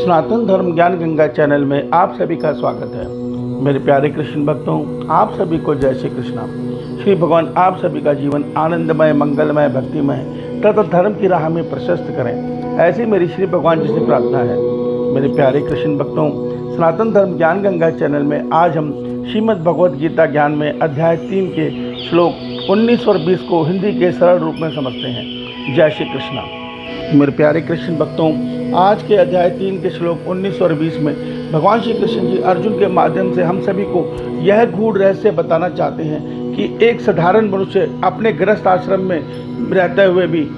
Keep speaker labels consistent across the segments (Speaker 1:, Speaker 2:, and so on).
Speaker 1: सनातन धर्म ज्ञान गंगा चैनल में आप सभी का स्वागत है। मेरे प्यारे कृष्ण भक्तों, आप सभी को जय श्री कृष्णा। श्री भगवान आप सभी का जीवन आनंदमय, मंगलमय, भक्तिमय तथा धर्म की राह में प्रशस्त करें, ऐसी मेरी श्री भगवान जी से प्रार्थना है। मेरे प्यारे कृष्ण भक्तों, सनातन धर्म ज्ञान गंगा चैनल में आज हम श्रीमद् भगवद गीता ज्ञान में अध्याय 3 के श्लोक 19 और 20 को हिंदी के सरल रूप में समझते हैं। जय श्री कृष्णा। मेरे प्यारे कृष्ण भक्तों, आज के अध्याय 3 के श्लोक 19 और 20 में भगवान श्री कृष्ण जी अर्जुन के माध्यम से हम सभी को यह गूढ़ रहस्य बताना चाहते हैं कि एक साधारण मनुष्य अपने गृहस्थ आश्रम में रहते हुए भी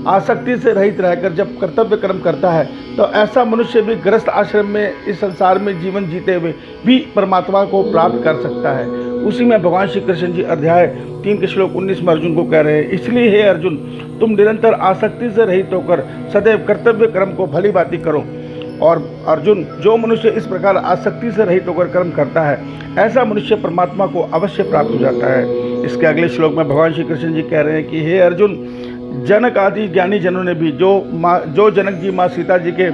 Speaker 1: आसक्ति से रहित रहकर जब कर्तव्य कर्म करता है, तो ऐसा मनुष्य भी गृहस्थ आश्रम में इस संसार में जीवन जीते हुए भी परमात्मा को प्राप्त कर सकता है। उसी में भगवान श्री कृष्ण जी अध्याय 3 के श्लोक 19 में अर्जुन को कह रहे हैं, इसलिए हे अर्जुन, तुम निरंतर आसक्ति से रहित होकर सदैव कर्तव्य कर्म को भली भांति करो। और अर्जुन, जो मनुष्य इस प्रकार आसक्ति से रहित होकर कर्म करता है, ऐसा मनुष्य परमात्मा को अवश्य प्राप्त हो जाता है। इसके अगले श्लोक में भगवान श्री कृष्ण जी कह रहे हैं कि हे अर्जुन, जनक आदि ज्ञानी जनों ने भी जो जनक जी माँ सीता जी के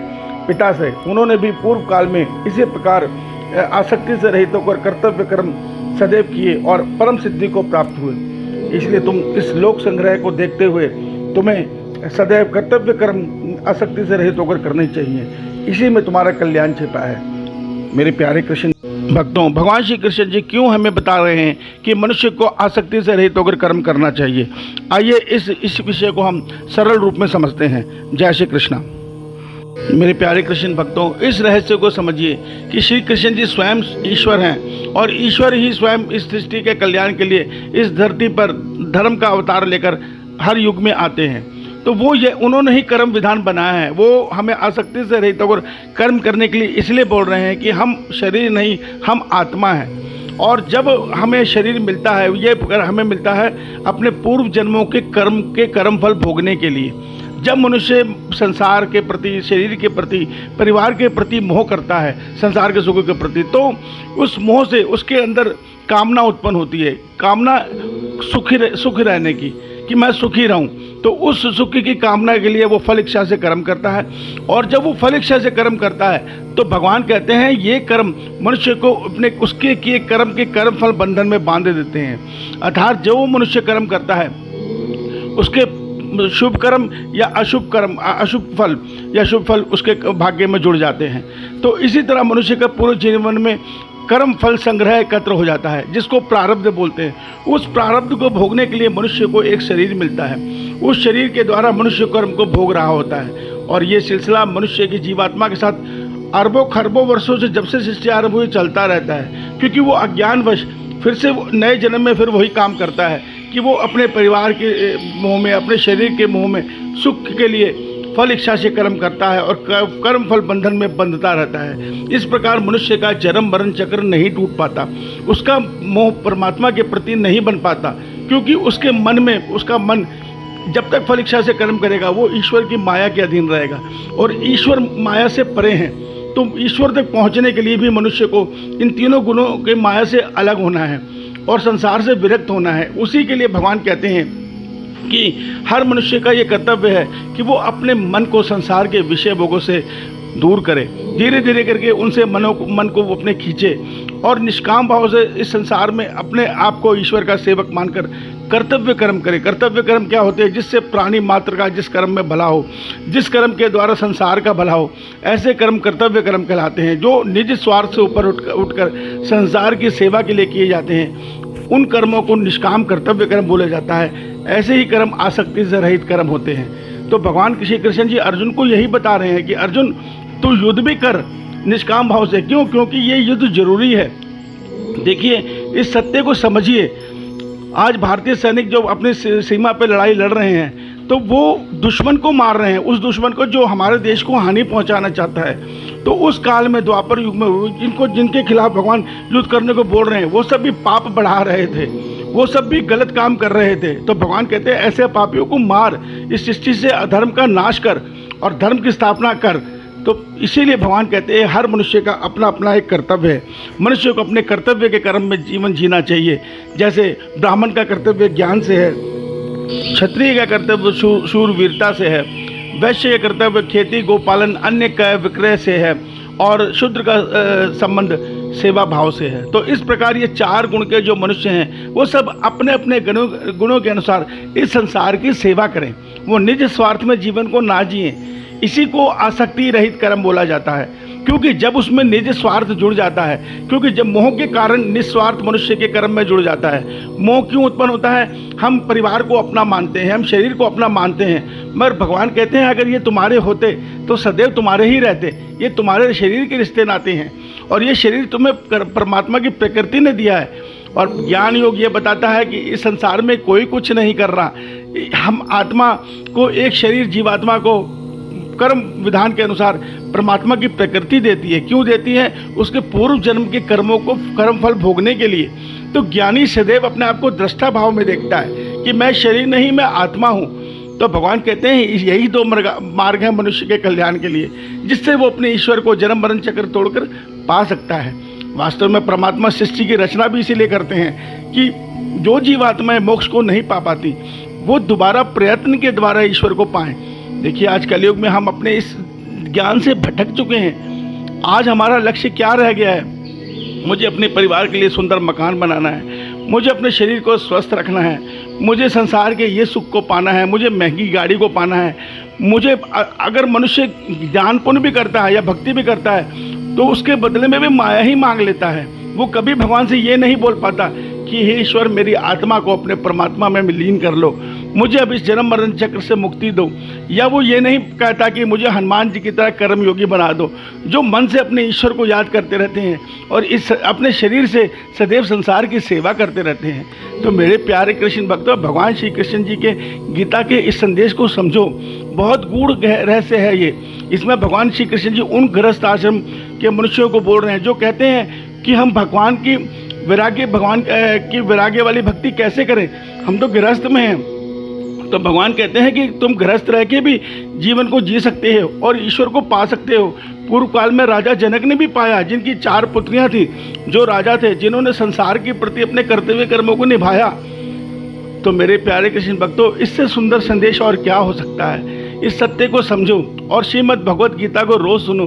Speaker 1: पिता से, उन्होंने भी पूर्व काल में इसी प्रकार आसक्ति से रहित होकर कर्तव्य कर्म सदैव किए और परम सिद्धि को प्राप्त हुए। इसलिए तुम इस लोक संग्रह को देखते हुए तुम्हें सदैव कर्तव्य कर्म आसक्ति से रहित होकर करने चाहिए, इसी में तुम्हारा कल्याण छिपा है। मेरे प्यारे कृष्ण भक्तों, भगवान श्री कृष्ण जी क्यों हमें बता रहे हैं कि मनुष्य को आसक्ति से रहित होकर कर्म करना चाहिए? आइए इस विषय को हम सरल रूप में समझते हैं। जय श्री कृष्णा। मेरे प्यारे कृष्ण भक्तों, इस रहस्य को समझिए कि श्री कृष्ण जी स्वयं ईश्वर हैं और ईश्वर ही स्वयं इस सृष्टि के कल्याण के लिए इस धरती पर धर्म का अवतार लेकर हर युग में आते हैं। तो उन्होंने ही कर्म विधान बनाया है। वो हमें आसक्ति से रहित होकर कर्म करने के लिए इसलिए बोल रहे हैं कि हम शरीर नहीं, हम आत्मा हैं। और जब हमें शरीर मिलता है, ये हमें मिलता है अपने पूर्व जन्मों के कर्म फल भोगने के लिए। जब मनुष्य संसार के प्रति, शरीर के प्रति, परिवार के प्रति मोह करता है, संसार के सुखों के प्रति, तो उस मोह से उसके अंदर कामना उत्पन्न होती है, कामना सुख रहने की, कि मैं सुखी रहूं। तो उस सुख की कामना के लिए वो फल इच्छा से कर्म करता है। और जब वो फल इच्छा से कर्म करता है तो भगवान कहते हैं ये कर्म मनुष्य को उसके किए कर्म के कर्म फल बंधन में बांध देते हैं। अर्थात जो मनुष्य कर्म करता है उसके शुभ कर्म या अशुभ फल उसके भाग्य में जुड़ जाते हैं। तो इसी तरह मनुष्य का पूरे जीवन में कर्म फल संग्रह एकत्र हो जाता है, जिसको प्रारब्ध बोलते हैं। उस प्रारब्ध को भोगने के लिए मनुष्य को एक शरीर मिलता है। उस शरीर के द्वारा मनुष्य कर्म को भोग रहा होता है। और ये सिलसिला मनुष्य की जीवात्मा के साथ अरबों खरबों वर्षों से, जब से सृष्टि आरंभ हुई, चलता रहता है। क्योंकि वो अज्ञानवश फिर से नए जन्म में फिर वही काम करता है कि वो अपने परिवार के मोह में, अपने शरीर के मोह में सुख के लिए फल इच्छा से कर्म करता है और कर्म फल बंधन में बंधता रहता है। इस प्रकार मनुष्य का जन्म मरण चक्र नहीं टूट पाता, उसका मोह परमात्मा के प्रति नहीं बन पाता, क्योंकि उसके मन में, उसका मन जब तक फल इच्छा से कर्म करेगा वो ईश्वर की माया के अधीन रहेगा। और ईश्वर माया से परे हैं, तो ईश्वर तक पहुँचने के लिए भी मनुष्य को इन तीनों गुणों के माया से अलग होना है और संसार से विरक्त होना है। उसी के लिए भगवान कहते हैं कि हर मनुष्य का ये कर्तव्य है कि वो अपने मन को संसार के विषय भोगों से दूर करे, धीरे धीरे करके उनसे मन को वो अपने खींचे और निष्काम भाव से इस संसार में अपने आप को ईश्वर का सेवक मानकर कर्तव्य कर्म करे। कर्तव्य कर्म क्या होते हैं? जिससे प्राणी मात्र का जिस कर्म में भला हो, जिस कर्म के द्वारा संसार का भला हो, ऐसे कर्म कर्तव्य कर्म कहलाते हैं। जो निज स्वार्थ से ऊपर उठकर संसार की सेवा के लिए किए जाते हैं, उन कर्मों को निष्काम कर्तव्य कर्म बोला जाता है। ऐसे ही कर्म आसक्ति से रहित कर्म होते हैं। तो भगवान श्री कृष्ण जी अर्जुन को यही बता रहे हैं कि अर्जुन, तू युद्ध भी कर निष्काम भाव से। क्यों? क्योंकि ये युद्ध जरूरी है। देखिए, इस सत्य को समझिए। आज भारतीय सैनिक जो अपनी सीमा पर लड़ाई लड़ रहे हैं, तो वो दुश्मन को मार रहे हैं, उस दुश्मन को जो हमारे देश को हानि पहुंचाना चाहता है। तो उस काल में, द्वापर युग में, जिनके खिलाफ भगवान युद्ध करने को बोल रहे हैं, वो सब भी पाप बढ़ा रहे थे, वो सब भी गलत काम कर रहे थे। तो भगवान कहते हैं ऐसे पापियों को मार, इस सृष्टि से अधर्म का नाश कर और धर्म की स्थापना कर। तो इसीलिए भगवान कहते हैं हर मनुष्य का अपना अपना एक कर्तव्य है। मनुष्य को अपने कर्तव्य के कर्म में जीवन जीना चाहिए। जैसे ब्राह्मण का कर्तव्य ज्ञान से है, क्षत्रिय का कर्तव्य शूरवीरता से है, वैश्य का कर्तव्य खेती गोपालन अन्य क्रय विक्रय से है और शूद्र का संबंध सेवा भाव से है। तो इस प्रकार ये 4 गुण के जो मनुष्य हैं वो सब अपने अपने गुणों के अनुसार इस संसार की सेवा करें, वो निज स्वार्थ में जीवन को ना जिएं। इसी को आसक्ति रहित कर्म बोला जाता है, क्योंकि जब उसमें निज स्वार्थ जुड़ जाता है, क्योंकि जब मोह के कारण निस्वार्थ मनुष्य के कर्म में जुड़ जाता है। मोह क्यों उत्पन्न होता है? हम परिवार को अपना मानते हैं, हम शरीर को अपना मानते हैं, मगर भगवान कहते हैं अगर ये तुम्हारे होते तो सदैव तुम्हारे ही रहते। ये तुम्हारे शरीर के रिश्ते नाते हैं और ये शरीर तुम्हें परमात्मा की प्रकृति ने दिया है। और ज्ञान योग ये बताता है कि इस संसार में कोई कुछ नहीं कर रहा। हम आत्मा को एक शरीर जीवात्मा को कर्म विधान के अनुसार परमात्मा की प्रकृति देती है। क्यों देती है? उसके पूर्व जन्म के कर्मों को कर्म फल भोगने के लिए। तो ज्ञानी सदैव अपने आप को दृष्टा भाव में देखता है कि मैं शरीर नहीं, मैं आत्मा हूँ। तो भगवान कहते हैं यही 2 मार्ग है मनुष्य के कल्याण के लिए, जिससे वो अपने ईश्वर को जन्म मरण चक्र तोड़कर पा सकता है। वास्तव में परमात्मा सृष्टि की रचना भी इसीलिए करते हैं कि जो जीवात्माएं मोक्ष को नहीं पा पाती वो दोबारा प्रयत्न के द्वारा ईश्वर को पाएं। देखिए आज कलयुग में हम अपने इस ज्ञान से भटक चुके हैं। आज हमारा लक्ष्य क्या रह गया है? मुझे अपने परिवार के लिए सुंदर मकान बनाना है, मुझे अपने शरीर को स्वस्थ रखना है, मुझे संसार के ये सुख को पाना है, मुझे महंगी गाड़ी को पाना है। मुझे अगर मनुष्य ज्ञान पुण्य भी करता है या भक्ति भी करता है तो उसके बदले में भी माया ही मांग लेता है। वो कभी भगवान से ये नहीं बोल पाता कि हे ईश्वर मेरी आत्मा को अपने परमात्मा में लीन कर लो, मुझे अब इस जन्म मरण चक्र से मुक्ति दो। या वो ये नहीं कहता कि मुझे हनुमान जी की तरह कर्म योगी बना दो, जो मन से अपने ईश्वर को याद करते रहते हैं और इस अपने शरीर से सदैव संसार की सेवा करते रहते हैं। तो मेरे प्यारे कृष्ण भक्तों, भगवान श्री कृष्ण जी के गीता के इस संदेश को समझो। बहुत गूढ़ रहस्य है ये। इसमें भगवान श्री कृष्ण जी उन गृहस्थ आश्रम के मनुष्यों को बोल रहे हैं जो कहते हैं कि हम भगवान की वैराग्य वाली भक्ति कैसे करें, हम तो गृहस्थ में हैं। तो भगवान कहते हैं कि तुम गृहस्थ रह के भी जीवन को जी सकते हो और ईश्वर को पा सकते हो। पूर्व काल में राजा जनक ने भी पाया, जिनकी 4 पुत्रियां थी, जो राजा थे, जिन्होंने संसार के प्रति अपने कर्तव्य कर्मों को निभाया। तो मेरे प्यारे कृष्ण भक्तों, इससे सुंदर संदेश और क्या हो सकता है? इस सत्य को समझो और श्रीमद् भगवत गीता को रोज सुनो,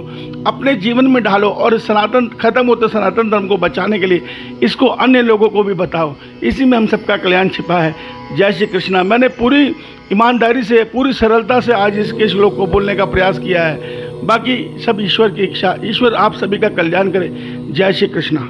Speaker 1: अपने जीवन में ढालो और सनातन खत्म होते सनातन धर्म को बचाने के लिए इसको अन्य लोगों को भी बताओ। इसी में हम सबका कल्याण छिपा है। जय श्री कृष्णा। मैंने पूरी ईमानदारी से, पूरी सरलता से आज इसके श्लोक को बोलने का प्रयास किया है। बाकी सब ईश्वर की इच्छा। ईश्वर आप सभी का कल्याण करे। जय श्री कृष्णा।